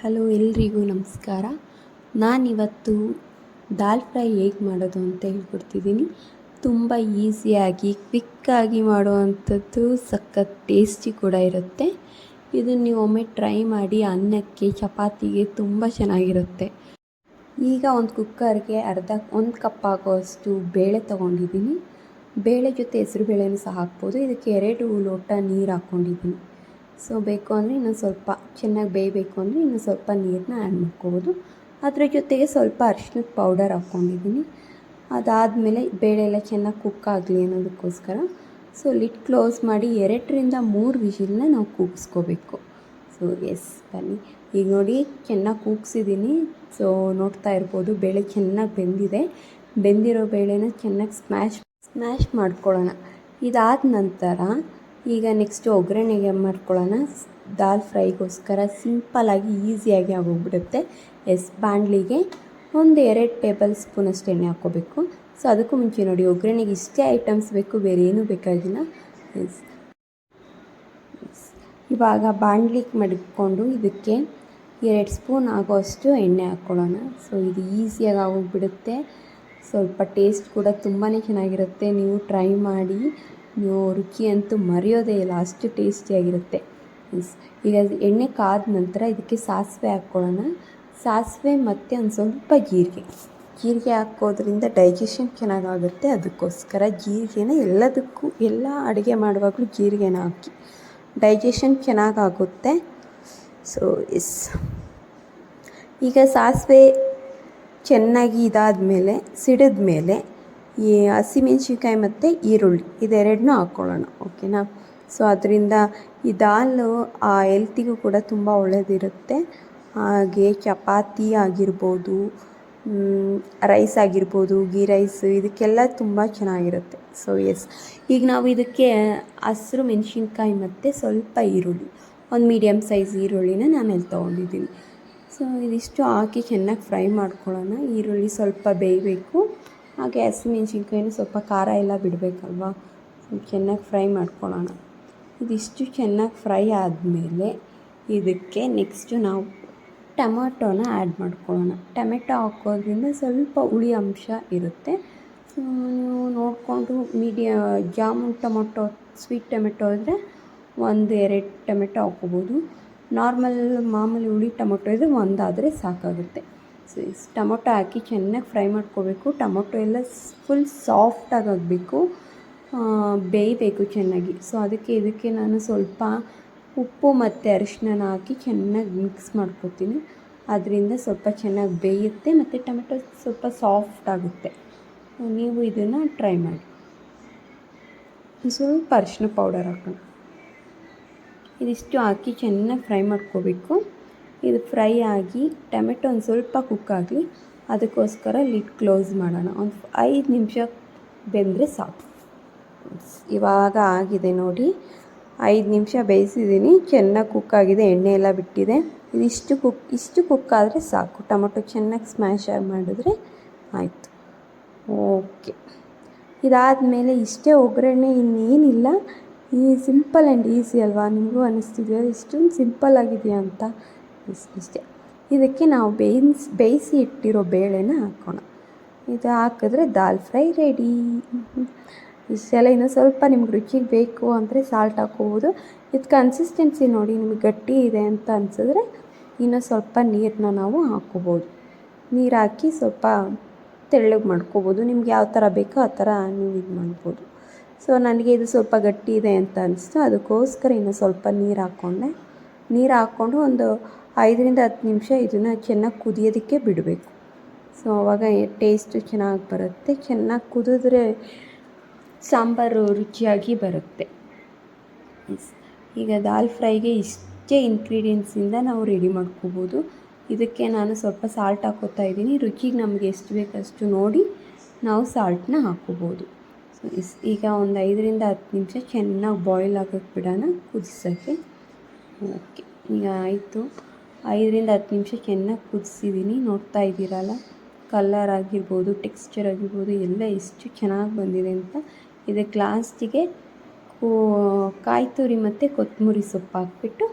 Hello ಎಲ್ರಿಗೂ ನಮಸ್ಕಾರ. ನಾನಿವತ್ತು ದಾಲ್ ಫ್ರೈ ಹೇಗೆ ಮಾಡೋದು ಅಂತ ಹೇಳ್ಕೊಡ್ತಿದ್ದೀನಿ. ತುಂಬ ಈಸಿಯಾಗಿ ಕ್ವಿಕ್ಕಾಗಿ ಮಾಡುವಂಥದ್ದು, ಸಖತ್ ಟೇಸ್ಟಿ ಕೂಡ ಇರುತ್ತೆ. ಇದನ್ನು ನೀವು ಒಮ್ಮೆ ಟ್ರೈ ಮಾಡಿ. ಅನ್ನಕ್ಕೆ ಚಪಾತಿಗೆ ತುಂಬ ಚೆನ್ನಾಗಿರುತ್ತೆ. ಈಗ ಒಂದು ಕುಕ್ಕರ್ಗೆ ಒಂದು ಕಪ್ ಆಗೋಷ್ಟು ಬೇಳೆ ತೊಗೊಂಡಿದ್ದೀನಿ. ಬೇಳೆ ಜೊತೆ ಹೆಸರು ಬೇಳೆನೂ ಸಹ ಹಾಕ್ಬೋದು. ಇದಕ್ಕೆ 2 ಲೋಟ ನೀರು ಹಾಕ್ಕೊಂಡಿದ್ದೀನಿ. ಸೊ ಬೇಕು ಅಂದರೆ ಇನ್ನೊಂದು ಸ್ವಲ್ಪ ಚೆನ್ನಾಗಿ ಬೇಯಬೇಕು ಅಂದರೆ ಇನ್ನೂ ಸ್ವಲ್ಪ ನೀರನ್ನ ಆ್ಯಡ್ ಮಾಡ್ಕೋಬೋದು. ಅದರ ಜೊತೆಗೆ ಸ್ವಲ್ಪ ಅರಿಶಿನದ ಪೌಡರ್ ಹಾಕ್ಕೊಂಡಿದ್ದೀನಿ. ಅದಾದಮೇಲೆ ಬೇಳೆ ಎಲ್ಲ ಚೆನ್ನಾಗಿ ಕುಕ್ ಆಗಲಿ ಅನ್ನೋದಕ್ಕೋಸ್ಕರ ಲಿಡ್ ಕ್ಲೋಸ್ ಮಾಡಿ 2ರಿಂದ 3 ವಿಷಿಲ್ನ ನಾವು ಕೂಗಿಸ್ಕೋಬೇಕು. ಬನ್ನಿ ಈಗ ನೋಡಿ ಚೆನ್ನಾಗಿ ಕೂಗಿಸಿದ್ದೀನಿ. ನೋಡ್ತಾ ಇರ್ಬೋದು ಬೇಳೆ ಚೆನ್ನಾಗಿ ಬೆಂದಿದೆ. ಬೆಂದಿರೋ ಬೇಳೆನ ಚೆನ್ನಾಗಿ ಸ್ಮ್ಯಾಶ್ ಮಾಡ್ಕೊಳ್ಳೋಣ. ಇದಾದ ನಂತರ ಈಗ ನೆಕ್ಸ್ಟ್ ಒಗ್ಗರಣೆಗೆ ಮಾಡ್ಕೊಳ್ಳೋಣ. ದಾಲ್ ಫ್ರೈಗೋಸ್ಕರ ಸಿಂಪಲ್ಲಾಗಿ ಈಸಿಯಾಗಿ ಆಗೋಗ್ಬಿಡುತ್ತೆ. ಬಾಣಲಿಗೆ 1-2 ಟೇಬಲ್ ಸ್ಪೂನಷ್ಟು ಎಣ್ಣೆ ಹಾಕ್ಕೋಬೇಕು. ಅದಕ್ಕೂ ಮುಂಚೆ ನೋಡಿ ಒಗ್ಗರಣೆಗೆ ಇಷ್ಟೇ ಐಟಮ್ಸ್ ಬೇಕು, ಬೇರೆ ಏನೂ ಬೇಕಾಗಿಲ್ಲ. ಇವಾಗ ಬಾಣಲಿಗೆ ಮಡ್ಕೊಂಡು ಇದಕ್ಕೆ 2 ಸ್ಪೂನ್ ಆಗೋಷ್ಟು ಎಣ್ಣೆ ಹಾಕ್ಕೊಳ್ಳೋಣ. ಇದು ಈಸಿಯಾಗಿ ಆಗೋಗ್ಬಿಡುತ್ತೆ. ಸ್ವಲ್ಪ ಟೇಸ್ಟ್ ಕೂಡ ತುಂಬಾ ಚೆನ್ನಾಗಿರುತ್ತೆ. ನೀವು ಟ್ರೈ ಮಾಡಿ, ನೀವು ರುಚಿ ಅಂತೂ ಮರೆಯೋದೇ ಇಲ್ಲ, ಅಷ್ಟು ಟೇಸ್ಟಿಯಾಗಿರುತ್ತೆ. ಈಗ ಎಣ್ಣೆ ಕಾದ ನಂತರ ಇದಕ್ಕೆ ಸಾಸಿವೆ ಹಾಕ್ಕೊಳ್ಳೋಣ. ಸಾಸಿವೆ ಮತ್ತು ಒಂದು ಸ್ವಲ್ಪ ಜೀರಿಗೆ ಹಾಕೋದ್ರಿಂದ ಡೈಜೆಷನ್ ಚೆನ್ನಾಗಾಗುತ್ತೆ. ಅದಕ್ಕೋಸ್ಕರ ಜೀರಿಗೆನ ಎಲ್ಲ ಅಡುಗೆ ಮಾಡುವಾಗಲೂ ಜೀರಿಗೆನ ಹಾಕಿ, ಡೈಜೆಷನ್ ಚೆನ್ನಾಗಾಗುತ್ತೆ. ಈಗ ಸಾಸಿವೆ ಚೆನ್ನಾಗಿ ಇದಾದ ಮೇಲೆ ಸಿಡಿದ ಮೇಲೆ ಈ ಹಸಿಮೆಣ್ಸಿನ್ಕಾಯಿ ಮತ್ತು ಈರುಳ್ಳಿ ಇದೆರಡನ್ನೂ ಹಾಕ್ಕೊಳ್ಳೋಣ. ಓಕೆನಾ. ಅದರಿಂದ ಈ ದಾಲು ಹೆಲ್ತಿಗೂ ಕೂಡ ತುಂಬ ಒಳ್ಳೆಯದಿರುತ್ತೆ. ಹಾಗೆ ಚಪಾತಿ ಆಗಿರ್ಬೋದು, ರೈಸ್ ಆಗಿರ್ಬೋದು, ಗೀ ರೈಸ್, ಇದಕ್ಕೆಲ್ಲ ತುಂಬ ಚೆನ್ನಾಗಿರುತ್ತೆ. ಈಗ ನಾವು ಇದಕ್ಕೆ ಹಸಿರು ಮೆಣಸಿನ್ಕಾಯಿ ಮತ್ತು ಸ್ವಲ್ಪ ಈರುಳ್ಳಿ, ಒಂದು ಮೀಡಿಯಮ್ ಸೈಜ್ ಈರುಳ್ಳಿನ ನಾನಲ್ಲಿ ತೊಗೊಂಡಿದ್ದೀನಿ. ಇದಿಷ್ಟು ಹಾಕಿ ಚೆನ್ನಾಗಿ ಫ್ರೈ ಮಾಡ್ಕೊಳ್ಳೋಣ. ಈರುಳ್ಳಿ ಸ್ವಲ್ಪ ಬೇಯಬೇಕು. ಹಾಗೆ ಹಸಿಮೆಣ್ಸಿನ್ಕಾಯಿನೂ ಸ್ವಲ್ಪ ಖಾರ ಎಲ್ಲ ಬಿಡಬೇಕಲ್ವ, ಚೆನ್ನಾಗಿ ಫ್ರೈ ಮಾಡ್ಕೊಳ್ಳೋಣ. ಇದಿಷ್ಟು ಚೆನ್ನಾಗಿ ಫ್ರೈ ಆದಮೇಲೆ ಇದಕ್ಕೆ ನೆಕ್ಸ್ಟು ನಾವು ಟೊಮಟೊನ ಆ್ಯಡ್ ಮಾಡ್ಕೊಳ್ಳೋಣ. ಟೊಮೆಟೊ ಹಾಕೋದ್ರಿಂದ ಸ್ವಲ್ಪ ಹುಳಿ ಅಂಶ ಇರುತ್ತೆ. ನೀವು ನೋಡಿಕೊಂಡು ಜಾಮೂನ್ ಟೊಮೊಟೊ, ಸ್ವೀಟ್ ಟೊಮೆಟೊ ಇದ್ದರೆ 1-2 ಟೊಮೆಟೊ ಹಾಕ್ಕೋಬೋದು. ಮಾಮೂಲಿ ಹುಳಿ ಟೊಮೊಟೊ ಇದ್ದರೆ 1 ಆದರೆ ಸಾಕಾಗುತ್ತೆ. ಟೊಮೊಟೊ ಹಾಕಿ ಚೆನ್ನಾಗಿ ಫ್ರೈ ಮಾಡ್ಕೋಬೇಕು. ಟೊಮೊಟೊ ಎಲ್ಲ ಫುಲ್ ಸಾಫ್ಟಾಗಿ ಆಗಬೇಕು, ಬೇಯಬೇಕು ಚೆನ್ನಾಗಿ. ಇದಕ್ಕೆ ನಾನು ಸ್ವಲ್ಪ ಉಪ್ಪು ಮತ್ತು ಅರಿಶಿನ ಹಾಕಿ ಚೆನ್ನಾಗಿ ಮಿಕ್ಸ್ ಮಾಡ್ಕೊತೀನಿ. ಅದರಿಂದ ಸ್ವಲ್ಪ ಚೆನ್ನಾಗಿ ಬೇಯುತ್ತೆ ಮತ್ತು ಟೊಮೆಟೊ ಸ್ವಲ್ಪ ಸಾಫ್ಟ್ ಆಗುತ್ತೆ. ನೀವು ಇದನ್ನು ಟ್ರೈ ಮಾಡಿ. ಸ್ವಲ್ಪ ಅರಿಶಿನ ಪೌಡರ್ ಹಾಕೋಣ. ಇದಿಷ್ಟು ಹಾಕಿ ಚೆನ್ನಾಗಿ ಫ್ರೈ ಮಾಡ್ಕೋಬೇಕು. ಇದು ಫ್ರೈ ಆಗಿ ಟೊಮೆಟೊ ಒಂದು ಸ್ವಲ್ಪ ಕುಕ್ ಆಗಲಿ, ಅದಕ್ಕೋಸ್ಕರ ಲಿಡ್ ಕ್ಲೋಸ್ ಮಾಡೋಣ. ಒಂದು 5 ನಿಮಿಷ ಬೆಂದರೆ ಸಾಕು. ಇವಾಗ ಆಗಿದೆ ನೋಡಿ, 5 ನಿಮಿಷ ಬೇಯಿಸಿದ್ದೀನಿ. ಚೆನ್ನಾಗಿ ಕುಕ್ ಆಗಿದೆ, ಎಣ್ಣೆ ಎಲ್ಲ ಬಿಟ್ಟಿದೆ. ಇಷ್ಟು ಕುಕ್ ಆದರೆ ಸಾಕು. ಟೊಮೊಟೊ ಚೆನ್ನಾಗಿ ಸ್ಮ್ಯಾಶ್ ಮಾಡಿದ್ರೆ ಆಯಿತು. ಓಕೆ, ಇದಾದಮೇಲೆ ಇಷ್ಟೇ ಒಗ್ಗರಣೆ, ಇನ್ನೇನಿಲ್ಲ. ಸಿಂಪಲ್ ಆ್ಯಂಡ್ ಈಸಿ ಅಲ್ವಾ? ನಿಮಗೂ ಅನ್ನಿಸ್ತಿದೆಯಾ ಇಷ್ಟೊಂದು ಸಿಂಪಲ್ ಆಗಿದೆಯಾ ಅಂತ? ಇಷ್ಟೇ. ಇದಕ್ಕೆ ನಾವು ಬೇಯಿಸಿ ಇಟ್ಟಿರೋ ಬೇಳೆನ ಹಾಕೋಣ. ಇದು ಹಾಕಿದ್ರೆ ದಾಲ್ ಫ್ರೈ ರೆಡಿ. ಇಷ್ಟೆಲ್ಲ. ಇನ್ನೂ ಸ್ವಲ್ಪ ನಿಮ್ಗೆ ರುಚಿಗೆ ಬೇಕು ಅಂದರೆ ಸಾಲ್ಟ್ ಹಾಕ್ಕೋಬೋದು. ಇದು ಕನ್ಸಿಸ್ಟೆನ್ಸಿ ನೋಡಿ, ನಿಮಗೆ ಗಟ್ಟಿ ಇದೆ ಅಂತ ಅನಿಸಿದ್ರೆ ಇನ್ನೂ ಸ್ವಲ್ಪ ನೀರನ್ನ ನಾವು ಹಾಕ್ಕೋಬೋದು. ನೀರು ಹಾಕಿ ಸ್ವಲ್ಪ ತೆಳ್ಳಗೆ ಮಾಡ್ಕೋಬೋದು. ನಿಮ್ಗೆ ಯಾವ ಥರ ಬೇಕೋ ಆ ಥರ ನೀವು ಇದು ಮಾಡ್ಬೋದು. ನನಗೆ ಇದು ಸ್ವಲ್ಪ ಗಟ್ಟಿ ಇದೆ ಅಂತ ಅನಿಸ್ತು, ಅದಕ್ಕೋಸ್ಕರ ಇನ್ನೂ ಸ್ವಲ್ಪ ನೀರು ಹಾಕ್ಕೊಂಡೆ. ನೀರು ಹಾಕ್ಕೊಂಡು ಒಂದು 5-10 ನಿಮಿಷ ಇದನ್ನು ಚೆನ್ನಾಗಿ ಕುದಿಯೋದಕ್ಕೆ ಬಿಡಬೇಕು. ಆವಾಗ ಟೇಸ್ಟು ಚೆನ್ನಾಗಿ ಬರುತ್ತೆ. ಚೆನ್ನಾಗಿ ಕುದಿದ್ರೆ ಸಾಂಬಾರು ರುಚಿಯಾಗಿ ಬರುತ್ತೆ. ಈಗ ದಾಲ್ ಫ್ರೈಗೆ ಇಷ್ಟೇ ಇಂಗ್ರೀಡಿಯೆಂಟ್ಸಿಂದ ನಾವು ರೆಡಿ ಮಾಡ್ಕೋಬೋದು. ಇದಕ್ಕೆ ನಾನು ಸ್ವಲ್ಪ ಸಾಲ್ಟ್ ಹಾಕ್ಕೋತಾ ಇದ್ದೀನಿ. ರುಚಿಗೆ ನಮಗೆ ಎಷ್ಟು ಬೇಕಷ್ಟು ನೋಡಿ ನಾವು ಸಾಲ್ಟನ್ನ ಹಾಕ್ಕೋಬೋದು. ಈಗ ಒಂದು 5-10 ನಿಮಿಷ ಚೆನ್ನಾಗಿ ಬಾಯ್ಲ್ ಆಗೋಕ್ಕೆ ಬಿಡೋಣ, ಕುದಿಸೋಕ್ಕೆ. ಓಕೆ, ಈಗ ಆಯಿತು. 5-10 ನಿಮಿಷ ಚೆನ್ನಾಗಿ ಕುದಿಸಿದ್ದೀನಿ. ನೋಡ್ತಾ ಇದ್ದೀರಲ್ಲ, ಕಲರ್ ಆಗಿರ್ಬೋದು, ಟೆಕ್ಸ್ಚರ್ ಆಗಿರ್ಬೋದು, ಎಲ್ಲ ಎಷ್ಟು ಚೆನ್ನಾಗಿ ಬಂದಿದೆ ಅಂತ. ಇದಕ್ಕೆ ಲಾಸ್ಟಿಗೆ ಕಾಯಿ ತುರಿ ಮತ್ತು ಕೊತ್ತಂಬರಿ ಸೊಪ್ಪು ಹಾಕ್ಬಿಟ್ಟು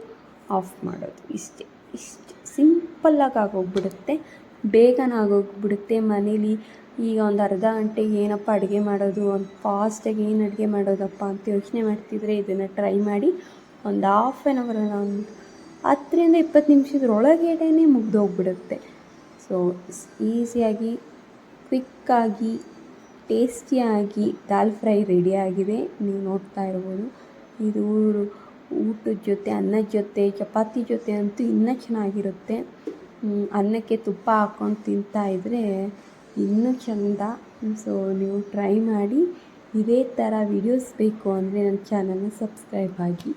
ಆಫ್ ಮಾಡೋದು. ಇಷ್ಟು ಸಿಂಪಲ್ಲಾಗಿ ಆಗೋಗ್ಬಿಡುತ್ತೆ, ಬೇಗನೆ ಆಗೋಗ್ಬಿಡುತ್ತೆ. ಮನೇಲಿ ಈಗ ಒಂದು ಅರ್ಧ ಗಂಟೆಗೆ ಏನಪ್ಪ ಅಡುಗೆ ಮಾಡೋದು, ಒಂದು ಫಾಸ್ಟಾಗಿ ಏನು ಅಡುಗೆ ಮಾಡೋದಪ್ಪ ಅಂತ ಯೋಚನೆ ಮಾಡ್ತಿದ್ರೆ ಇದನ್ನು ಟ್ರೈ ಮಾಡಿ. ಒಂದು ಹಾಫ್ ಆನ್ ಅವರ್ ಅಲ್ಲ, ಒಂದು 10-20 ನಿಮಿಷದೊಳಗಡೆ ಮುಗ್ದೋಗ್ಬಿಡುತ್ತೆ. ಸೊ ಈಸಿಯಾಗಿ ಕ್ವಿಕ್ಕಾಗಿ ಟೇಸ್ಟಿಯಾಗಿ ದಾಲ್ ಫ್ರೈ ರೆಡಿಯಾಗಿದೆ. ನೀವು ನೋಡ್ತಾ ಇರ್ಬೋದು. ಇದು ಊಟದ ಜೊತೆ, ಅನ್ನದ ಜೊತೆ, ಚಪಾತಿ ಜೊತೆ ಅಂತೂ ಇನ್ನೂ ಚೆನ್ನಾಗಿರುತ್ತೆ. ಅನ್ನಕ್ಕೆ ತುಪ್ಪ ಹಾಕ್ಕೊಂಡು ತಿಂತಾಯಿದ್ರೆ ಇನ್ನೂ ಚೆಂದ. ಸೊ ನೀವು ಟ್ರೈ ಮಾಡಿ. ಇದೇ ಥರ ವಿಡಿಯೋಸ್ ಬೇಕು ಅಂದರೆ ನನ್ನ ಚಾನಲ್ನ ಸಬ್ಸ್ಕ್ರೈಬ್ ಆಗಿ.